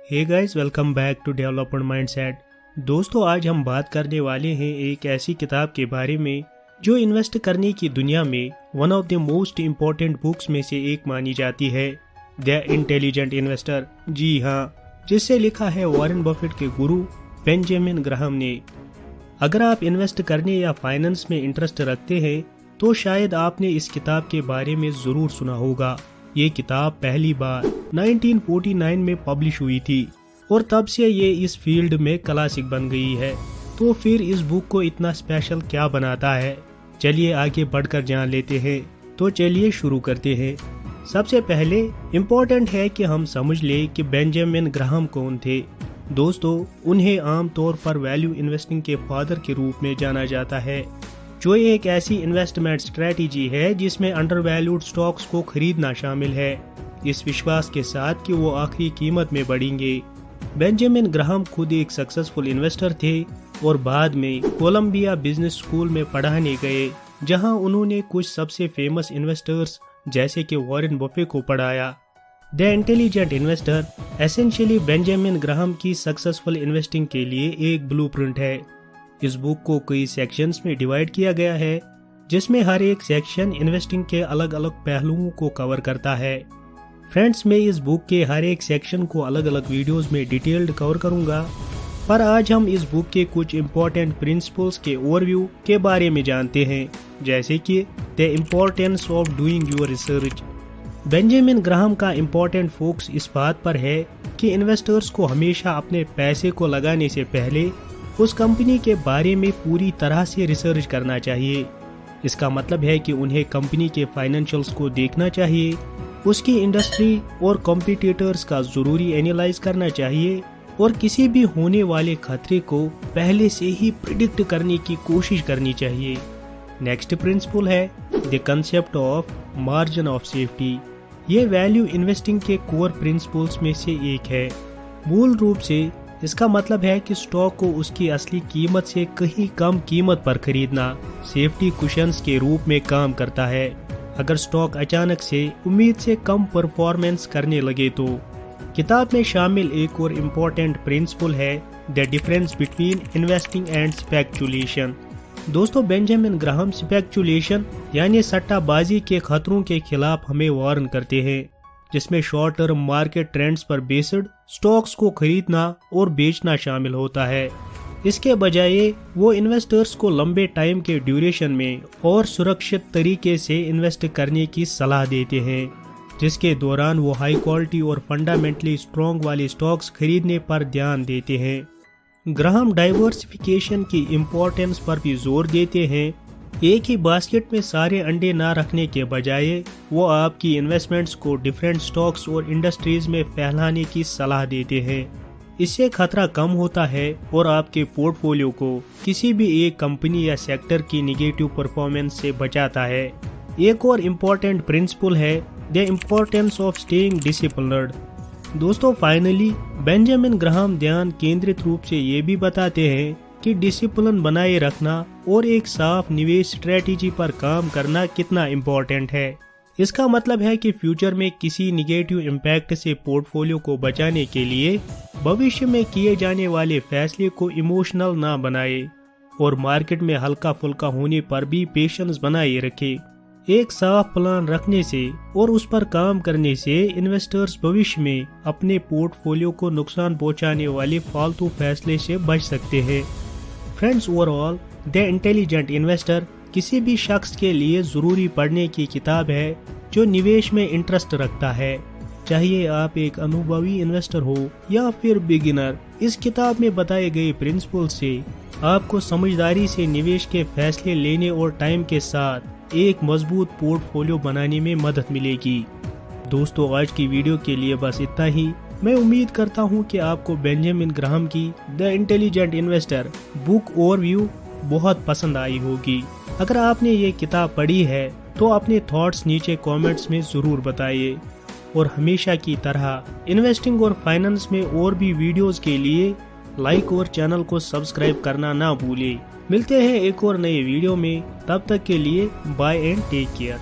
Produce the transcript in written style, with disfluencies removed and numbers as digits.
Hey guys, welcome back to development mindset. दोस्तों, आज हम बात करने वाले हैं एक ऐसी किताब के बारे में जो इन्वेस्ट करने की दुनिया में one of the most important books में से एक मानी जाती है, द इंटेलिजेंट इन्वेस्टर। जी हाँ, जिसे लिखा है वॉरेन बफेट के गुरु बेंजामिन ग्राहम ने। अगर आप इन्वेस्ट करने या फाइनेंस में इंटरेस्ट रखते हैं तो शायद आपने इस किताब के बारे में जरूर सुना होगा। ये किताब पहली बार 1949 में पब्लिश हुई थी और तब से ये इस फील्ड में क्लासिक बन गई है। तो फिर इस बुक को इतना स्पेशल क्या बनाता है, चलिए आगे बढ़कर जान लेते हैं। तो चलिए शुरू करते हैं। सबसे पहले इम्पोर्टेंट है कि हम समझ लें कि बेंजामिन ग्राहम कौन थे। दोस्तों, उन्हें आमतौर पर वैल्यू इन्वेस्टिंग के फादर के रूप में जाना जाता है, जो एक ऐसी इन्वेस्टमेंट स्ट्रेटेजी है जिसमें अंडरवैल्यूड स्टॉक्स को खरीदना शामिल है, इस विश्वास के साथ कि वो आखिरी कीमत में बढ़ेंगे। बेंजामिन ग्राहम खुद एक सक्सेसफुल इन्वेस्टर थे और बाद में कोलंबिया बिजनेस स्कूल में पढ़ाने गए, जहां उन्होंने कुछ सबसे फेमस इन्वेस्टर्स जैसे कि वॉरेन बफेट को पढ़ाया। The intelligent investor essentially Benjamin Graham की सक्सेसफुल इन्वेस्टिंग के लिए एक ब्लूप्रिंट है। इस बुक को कई सेक्शंस में डिवाइड किया गया है, जिसमें हर एक सेक्शन इन्वेस्टिंग के अलग अलग पहलुओं को कवर करता है। फ्रेंड्स, मैं इस बुक के हर एक सेक्शन को अलग अलग वीडियोस में डिटेल्ड कवर करूंगा, पर आज हम इस बुक के कुछ इम्पोर्टेंट प्रिंसिपल्स के ओवरव्यू के बारे में जानते हैं, जैसे कि the importance of doing your research. Benjamin Graham का इम्पोर्टेंट फोकस इस बात पर है कि इन्वेस्टर्स को हमेशा अपने पैसे को लगाने से पहले उस कंपनी के बारे में पूरी तरह से रिसर्च करना चाहिए। इसका मतलब है कि उन्हें कंपनी के फाइनेंशियल्स को देखना चाहिए, उसकी इंडस्ट्री और कॉम्पिटिटर्स का जरूरी एनालाइज करना चाहिए और किसी भी होने वाले खतरे को पहले से ही प्रिडिक्ट करने की कोशिश करनी चाहिए। नेक्स्ट प्रिंसिपल है the concept of margin of safety. ये वैल्यू इन्वेस्टिंग के कोर प्रिंसिपल्स में से एक है। मूल रूप से इसका मतलब है कि स्टॉक को उसकी असली कीमत से कहीं कम कीमत पर खरीदना सेफ्टी कुशन्स के रूप में काम करता है। अगर स्टॉक अचानक से उम्मीद से कम परफॉर्मेंस करने लगे तो। किताब में शामिल एक और इम्पोर्टेंट प्रिंसिपल है the difference between investing and speculation. दोस्तों, बेंजामिन ग्राहम स्पेक्युलेशन यानी सट्टाबाजी के खतरों के खिलाफ हमें वार्न करते हैं, जिसमें शॉर्ट टर्म मार्केट ट्रेंड्स पर बेस्ड स्टॉक्स को खरीदना और बेचना शामिल होता है। इसके बजाय वो इन्वेस्टर्स को लंबे टाइम के ड्यूरेशन में और सुरक्षित तरीके से इन्वेस्ट करने की सलाह देते हैं, जिसके दौरान वो हाई क्वालिटी और फंडामेंटली स्ट्रॉन्ग वाले स्टॉक्स खरीदने पर ध्यान देते हैं। ग्राहम डाइवर्सिफिकेशन की इम्पोर्टेंस पर भी जोर देते हैं। एक ही बास्केट में सारे अंडे ना रखने के बजाय वो आपकी इन्वेस्टमेंट्स को डिफरेंट स्टॉक्स और इंडस्ट्रीज में फैलाने की सलाह देते हैं। इससे खतरा कम होता है और आपके पोर्टफोलियो को किसी भी एक कंपनी या सेक्टर की निगेटिव परफॉर्मेंस से बचाता है। एक और इम्पोर्टेंट प्रिंसिपल है the importance of staying disciplined. दोस्तों, फाइनली बेंजामिन ग्राहम ध्यान केंद्रित रूप से ये भी बताते हैं कि डिसिप्लिन बनाए रखना और एक साफ निवेश स्ट्रेटेजी पर काम करना कितना इम्पोर्टेंट है। इसका मतलब है कि फ्यूचर में किसी निगेटिव इम्पैक्ट से पोर्टफोलियो को बचाने के लिए भविष्य में किए जाने वाले फैसले को इमोशनल ना बनाए और मार्केट में हल्का फुल्का होने पर भी पेशेंस बनाए रखे। एक साफ प्लान रखने से और उस पर काम करने से इन्वेस्टर्स भविष्य में अपने पोर्टफोलियो को नुकसान पहुंचाने वाले फालतू फैसले से बच सकते हैं। Friends, overall the intelligent investor किसी भी शख्स के लिए जरूरी पढ़ने की किताब है जो निवेश में इंटरेस्ट रखता है, चाहे आप एक अनुभवी इन्वेस्टर हो या फिर बिगिनर। इस किताब में बताए गए प्रिंसिपल से आपको समझदारी से निवेश के फैसले लेने और टाइम के साथ एक मजबूत पोर्टफोलियो बनाने में मदद मिलेगी। दोस्तों, आज की वीडियो के लिए बस इतना ही। मैं उम्मीद करता हूँ कि आपको बेंजामिन ग्राहम की the intelligent investor book overview बहुत पसंद आई होगी। अगर आपने ये किताब पढ़ी है तो अपने थॉट्स नीचे कमेंट्स में जरूर बताइए और हमेशा की तरह इन्वेस्टिंग और फाइनेंस में और भी वीडियोस के लिए लाइक और चैनल को सब्सक्राइब करना ना भूलें। मिलते हैं एक और नए वीडियो में, तब तक के लिए बाय एंड टेक केयर।